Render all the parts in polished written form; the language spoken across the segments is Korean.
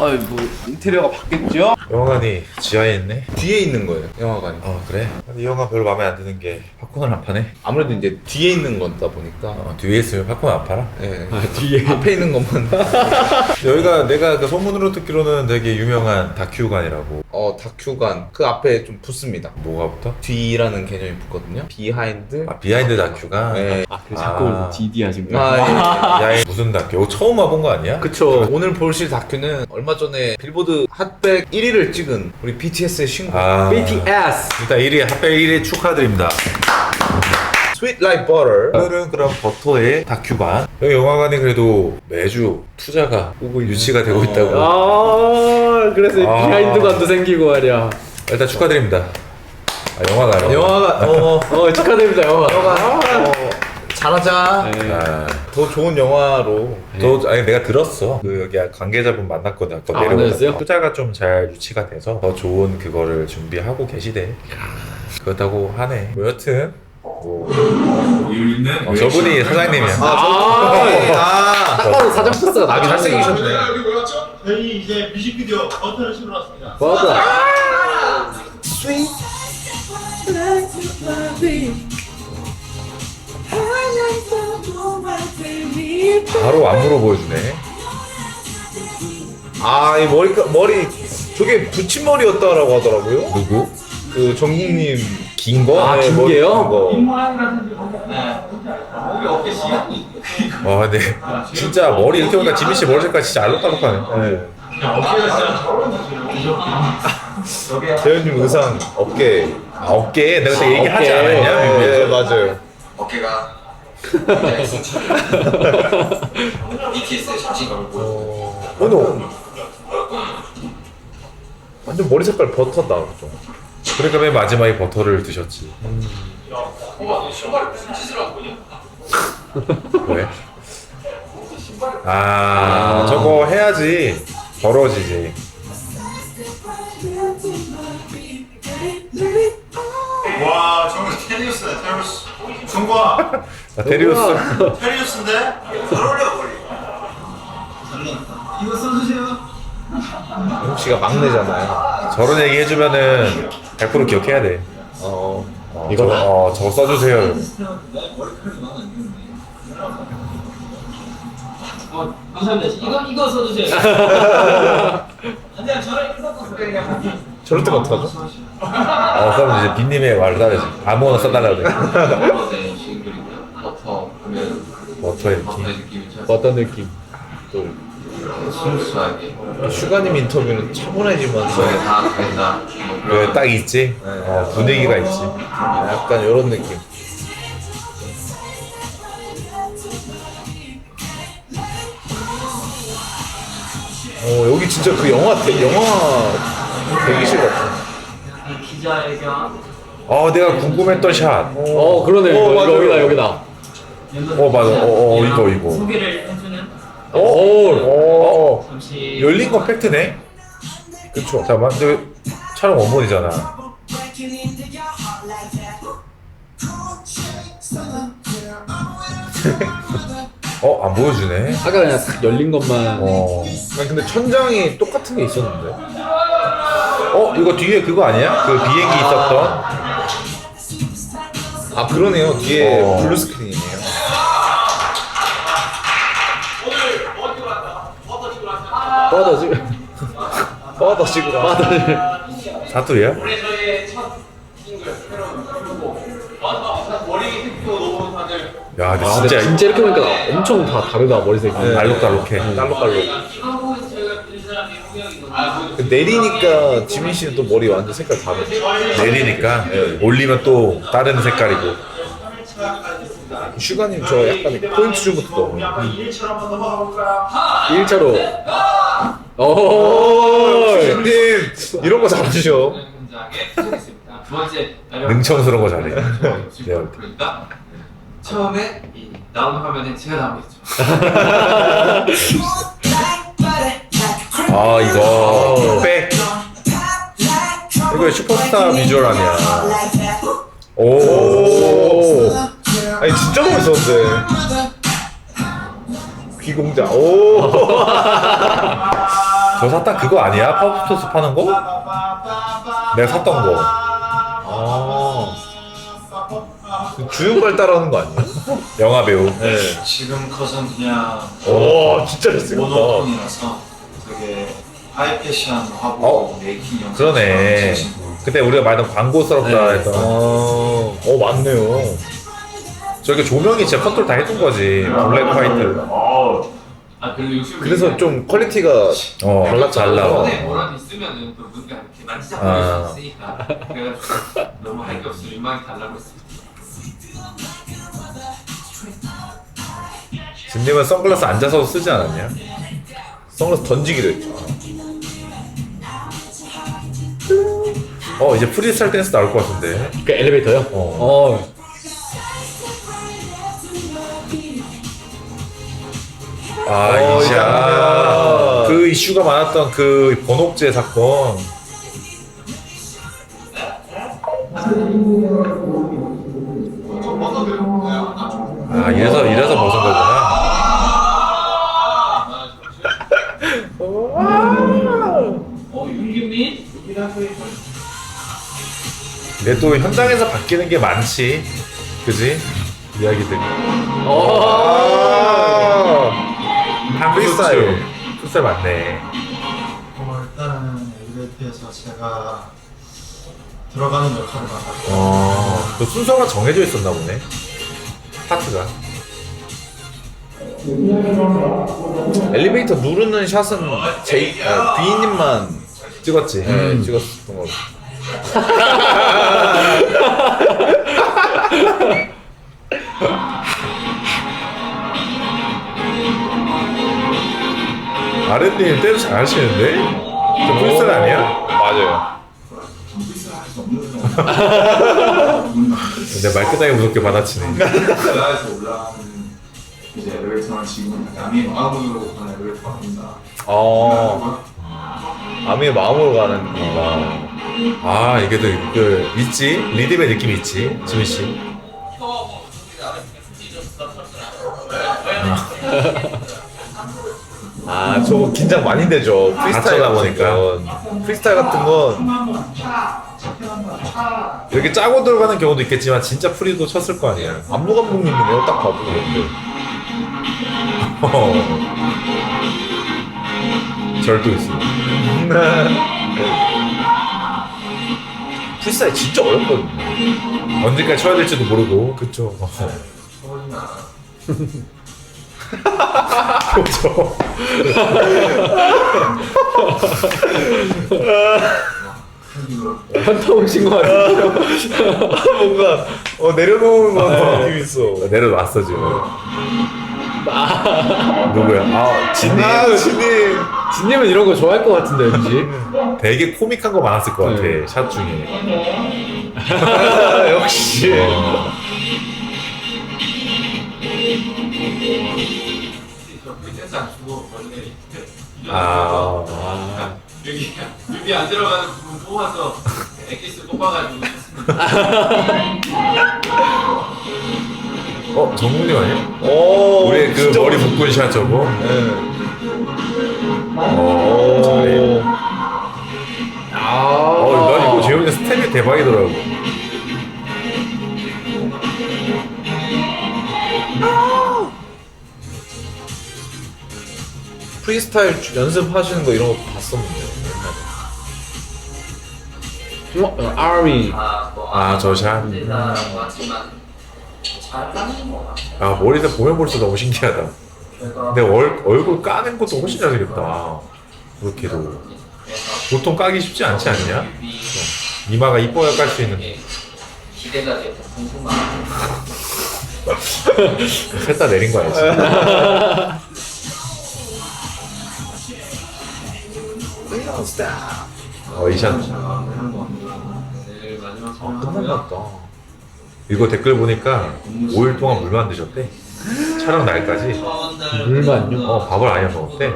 아이 뭐 인테리어가 바뀌었죠? 영화관이 지하에 있네. 뒤에 있는 거예요, 영화관이. 그래? 이 영화 별로 마음에 안 드는 게 팝콘을 안 파네. 아무래도 이제 뒤에 있는 거다 보니까. 뒤에 있으면 팝콘 안 팔아? 네. 뒤에 앞에 있는 것만. 여기가 내가 그 소문으로 듣기로는 되게 유명한 다큐관이라고. 다큐관 그 앞에 좀 붙습니다. 뭐가 붙어? 뒤라는 개념이 붙거든요. 비하인드. 비하인드 다큐관? 네. 그래서 자꾸 DD 하신 거예요? 야, 무슨 다큐? 이거 처음 와본 거 아니야? 그쵸. 오늘 보실 다큐는 얼마 전에 빌보드 핫백 1위를 찍은 우리 BTS의 신곡 BTS 일단 1위 핫백 1위 축하드립니다. Sweet Like Butter. 오늘은 그럼 버터의 다큐관. 여기 영화관이 그래도 매주 투자가 유치가 되고 있다고. 그래서 비하인드관도 생기고 말이야. 일단 축하드립니다. 영화관. 영화가 축하드립니다 영화. 잘하자. 더 좋은 영화로. 아니 내가 들었어. 그 여기 관계자분 만났거든. 아까 만났어요? 투자가 좀 잘 유치가 돼서 더 좋은 그거를 준비하고 계시대. 그렇다고 하네. 뭐 여튼 저분이 사장님이야. 딱 봐도 사장 포스가 나긴 하네. 여기 뭐였죠? 저희 이제 뮤직비디오 버터를 실어 왔습니다. 맞아. 바로 안무로 보여주네. 이 머리 저게 붙임머리였다라고 하더라고요. 누구? 그 정국님 긴 거? 긴 머리 게요? 긴 거. 와, 근데 진짜 머리 이렇게 보니까 지민 씨 머리 색깔 진짜 알록달록하네. 재현님 의상 어깨. 어깨 내가 그때 얘기하지 어깨. 않았냐? 네, 맞아요. 어깨가 BTS의 자신감을 보여주는 오늘 완전 머리 색깔 버터다. 그죠? 그러니까 맨 마지막에 버터를 드셨지. 신발에 무슨 짓을 한 거냐? 왜? 저거 해야지 벌어지지. 와, 저거 테리우스다, 테리우스. 정과 데리우스. 테리우스인데? 잘 어울려, 머리. 이거 써주세요. 영국 씨가 막내잖아요. 저런 얘기 해주면은 100% 기억해야 돼. 저거 써주세요. 감사합니다. 이거 써주세요. 안돼, 저랑 저럴 때가 어떡하죠? 그럼 이제 빈님의 말을 따르지. 아무거나 써달라고 돼. 네, 지금 그리고요. 버터 보면 버터의 느낌. 버터의 느낌이 참 어떤 느낌? 스무스하게 슈가님 인터뷰는 차분해지면서 저에 다 된다. 뭐 그 딱 있지. 분위기가 있지. 약간 이런 느낌. 여기 진짜 그 영화 대기실 같아. 기자회견. 내가 궁금했던 샷. 그러네. 맞아요. 여기다. 맞아. 이거. 소개를 해주는 잠시 열린 건 팩트네. 그쵸. 잠깐만, 저 촬영 원본이잖아. 안 보여주네. 아까 그냥 싹 열린 것만. 아니, 근데 천장이 똑같은 게 있었는데. 이거 뒤에 그거 아니야? 그 비행기 있었던? 그러네요. 뒤에 어. 블루 스크린이네요. 빠다 지금. 빠다 찍으라. 사투리야? 올해 저희의 첫 싱글 새로운 큐브 머리 색도 너무 다들 야, 근데 근데 진짜 진짜 이렇게 보니까 엄청 다 다르다 머리색이. 알록달록해. 깔록깔록. 한국에서 저희가 본 사람이 홍영이거든요. 내리니까 지민 씨는 또 머리 완전 색깔 다르죠. 내리니까 올리면 또 다른 색깔이고. 슈가님 저 약간 포인트 줌부터 넣어요. 1차로. 슈가님 이런 거 잘하시죠. 굉장하게 시작했습니다. 두 번째 능청스러운 거 잘해. 그러니까 처음에 이 나오는 화면에 제가 나오겠죠. 이거 백. 이거 슈퍼스타 비주얼 아니야. 아니 진짜 멋있었는데. 귀공자. 저 샀다 그거 아니야? 파워포토스 파는 거? 내가 샀던 거. 아. 주윤발 따라하는 거 아니야? 영화 배우. 네. 지금 컷은 그냥 오, 진짜 잘생겼다. 모노톤이라서 되게 하이 패션 화보 어? 메이킹 영상 그러네. 그때 우리가 말했던 광고스럽다 네. 했던. 맞네요. 저렇게 조명이 진짜 컨트롤 다 해준 거지. 블랙 화이트. 아 그리고 요즘 그래서 좀 퀄리티가 잘 나와. 손에 뭐라도 있으면은 또 우리가 이렇게 만지작 아. 거릴 수 있으니까 그래가지고 너무 할 게 없이 민망이 달라고 했습니다. 진님은 선글라스 앉아서 쓰지 않았냐? 선글라스 던지기로 했죠. 이제 프리스타일 댄스 나올 것 같은데. 그 엘리베이터요? 이샤. 이샤. 그 이슈가 많았던 그 번옥제 사건. 이래서 벗은 거구나. 윤기민? 근데 또 현장에서 바뀌는 게 많지. 그지? 이야기들이. 프리스타일. 프리스타일 맞네. 일단은 엘리베이터에서 제가 들어가는 역할을 맡았고 그 순서가 정해져 있었나 보네. 파트가. 엘리베이터 누르는 샷은 비인님만 찍었지. 찍었었던 걸로. 아랫님 댄스 잘 하시는데? 저 프리스타일 아니야? 맞아요. 근데 말끝하게 무섭게 받아치네. 나라에서 올라가는 이제 엘리베이터는 지금 남의 마음으로 가는 엘리베이터가 아닙니다. 아미의 마음으로 가는 건가. 이게 그 있지? 리듬의 느낌이 있지, 지민 씨. 저거 긴장 많이 되죠. 프리스타일 갇혀다 같은 보니까. 건. 프리스타일 같은 건 이렇게 짜고 들어가는 경우도 있겠지만 진짜 프리도 쳤을 거 아니야. 안무 감독님이네요. 딱 봐도 그런데. 절도 있어. 프리스타일 진짜 어렵거든요. 언제까지 쳐야 될지도 모르고. 그쵸. 그쵸. 현타 오신 거 같아요. 뭔가 내려놓은 것 같은 느낌이 있어. 내려놨어 지금. 누구야? 진님. 진님. 진님은 이런 거 좋아할 것 같은데 왠지. 되게 코믹한 거 많았을 것 같아. 네. 샷 중에. 역시. 댄스 안 주고 원래 아. 여기 안 들어가는 부분 뽑아서 엑기스 뽑아가지고 정국님 아니야? 오, 우리 그 진짜 머리 묶은 샷 저거. 잘해. 난 이거 재현이 스텝이 대박이더라고. 프리스타일 연습하시는 거 이런 거 봤었는데 아미. 저 샷. 머리에서 보면 볼수록 너무 신기하다. 근데 얼굴 까는 것도 훨씬 잘생겼다. 그렇게도. 보통 까기 쉽지 않지 않냐? 이마가 이뻐야 깔 수 있는. 기대가 되고 궁금한 셋 다 내린 거 알지? 이샷. 내일 마지막 끝났나 보다. 이거 댓글 보니까 5일 동안 물만 안 드셨대. 촬영 날까지. 물만요? 밥을 아예 안 먹었대.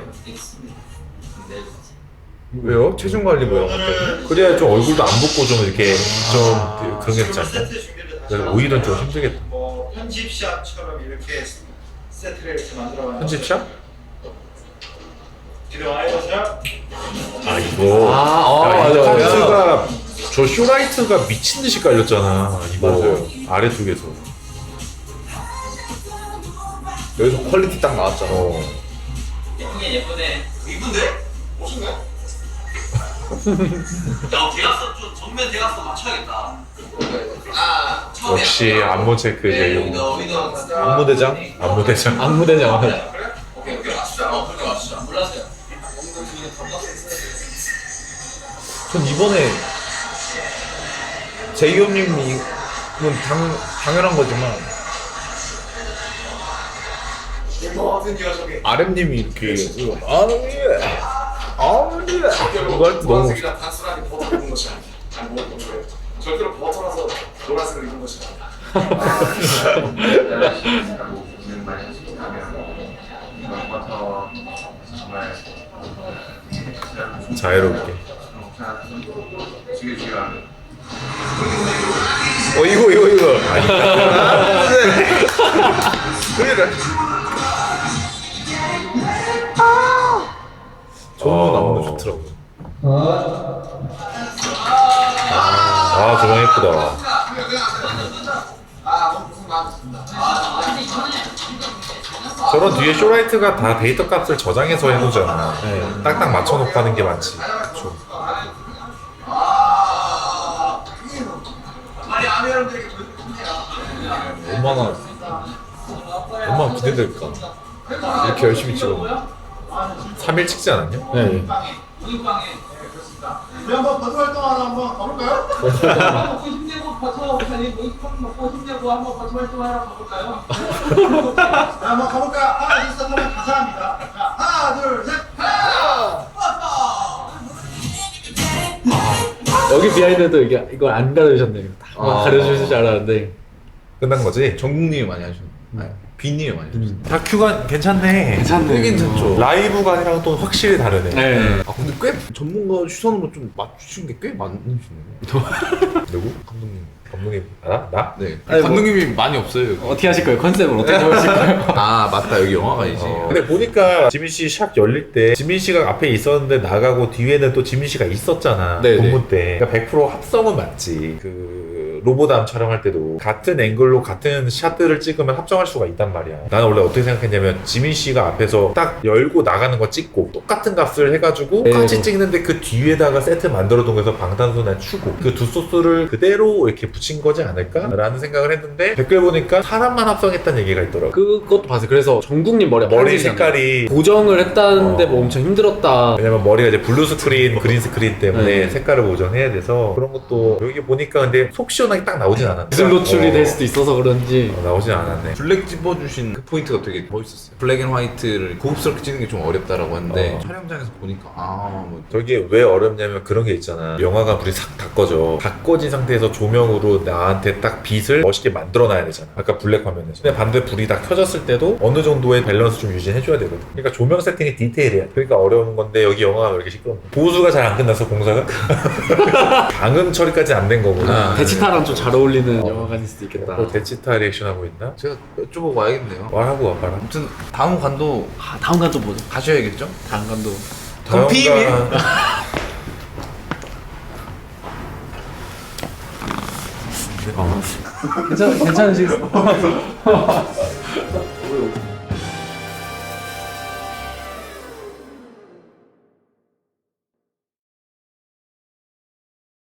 왜요? 체중 관리 뭐 이런 것 때문에? 그래야 좀 얼굴도 안 붓고 좀 이렇게 좀 그런 게 있지 않냐? 세트 준비를 그래서 5일은 좀 힘들겠다. 뭐 편집샵처럼 이렇게 세트를 이렇게 만들어봤는데 편집샵? 아 이거 야, 이 맞아. 칸스가 저 쇼라이트가 미친 듯이 깔렸잖아. 이거 맞아요. 아래쪽에서. 여기서 퀄리티 딱 나왔잖아. 예쁘긴 예쁘네. 이쁜데? 멋있네. 야, 대각선 좀 정면 대각선 맞춰야겠다. 아, 처음에 역시 안무 체크 제일 안무대장? 안무대장. 안무대장. 그래? 오케이 맞추자. 그렇게 맞추자. 몰랐어요. 전 이번에 제이홉님은 당연한 거지만 RM님이 이렇게 이거 이거 할 때 너무 멋있어. 단순하게 버터 입은 것이 아니야. 아니 뭐 그래. 절대로 버터라서 노란색을 입은 것이 아니야. 무슨 말 하시냐면 이번 버터 정말 자유롭게. 죽여주기로 이거 그래. 정문 안무 좋더라고. 아 조명 예쁘다. 저런 뒤에 쇼라이트가 다 데이터 값을 저장해서 해놓잖아. 딱딱 맞춰놓고 하는 게 많지. 그쵸. 얼마나 기대될까. 이렇게 열심히 찍었는데. 3일 찍지 않았냐? 네. 우리 한번 버스 활동 하나 한번 가볼까요? 먹고 힘내고 버터 먹고 힘내고 한번 버터 활동하러 가볼까요? 자, 한번 가볼까요? 하나, 둘, 셋 하면 가사합니다. 자, 하나, 둘, 셋. 여기 비하인드도 이걸 안 가르쳐주셨네요. 다 가르쳐주실 줄 알았는데. 끝난 거지? 정국님이 많이 하셨네. 아니, 비님이 많이 하셨네. 다큐가 괜찮네. 괜찮네. 괜찮죠. 라이브가 아니랑 또 확실히 다르네. 네. 아 근데 꽤 전문가 시선으로 좀 맞추신 게 꽤 많으시네요. 누구? 감독님. 감독님 나? 네. 아니, 감독님이 많이 없어요. 여기. 어떻게 하실 거예요? 컨셉을 어떻게 잡으실 거예요? 아 맞다 여기 영화관이지. 근데 보니까 지민 씨 샵 열릴 때 지민 씨가 앞에 있었는데 나가고 뒤에는 또 지민 씨가 있었잖아. 네네. 본문 때. 그러니까 100% 합성은 맞지. 그 로보담 촬영할 때도 같은 앵글로 같은 샷들을 찍으면 합성할 수가 있단 말이야. 나는 원래 어떻게 생각했냐면 지민 씨가 앞에서 딱 열고 나가는 거 찍고 똑같은 값을 해가지고 똑같이 네. 찍는데 그 뒤에다가 세트 만들어 둔 거에서 방탄소년단 추고 그 두 소스를 그대로 이렇게 붙인 거지 않을까라는 생각을 했는데 댓글 보니까 사람만 합성했다는 얘기가 있더라고. 그것도 봤어요. 그래서 정국님 머리 머리 색깔이 고정을 했다는데 뭐 엄청 힘들었다. 왜냐면 머리가 이제 블루 스크린, 그린 스크린 때문에 네. 색깔을 보정해야 돼서 그런 것도 여기 보니까 근데 속 시원하게 딱 나오진 않았네. 기술 노출이 될 수도 있어서 그런지. 나오진 않았네. 블랙 집어주신 그 포인트가 되게 멋있었어요. 블랙 앤 화이트를 고급스럽게 찍는 게 좀 어렵다라고 했는데 촬영장에서 보니까 뭐 저게 왜 어렵냐면 그런 게 있잖아. 영화가 불이 싹 다 꺼져. 다 꺼진 상태에서 조명으로 나한테 딱 빛을 멋있게 만들어놔야 되잖아. 아까 블랙 화면에서. 근데 반대 불이 다 켜졌을 때도 어느 정도의 밸런스 좀 유지해줘야 되거든. 그러니까 조명 세팅이 디테일이야. 그러니까 어려운 건데 여기 영화가 왜 이렇게 시끄럽냐. 보수가 잘 안 끝났어 공사가? 방음 처리까지 안 된 거구나. 대치타랑 좀 잘 어울리는 영화관일 수도 있겠다. 또 대치타 리액션 하고 있나? 제가 여쭤보고 와야겠네요. 말하고 와봐라. 아무튼 다음 관도 다음 간 또 뭐죠? 가셔야겠죠? 다음 간도. 그럼 비밀. 괜찮으시겠어요?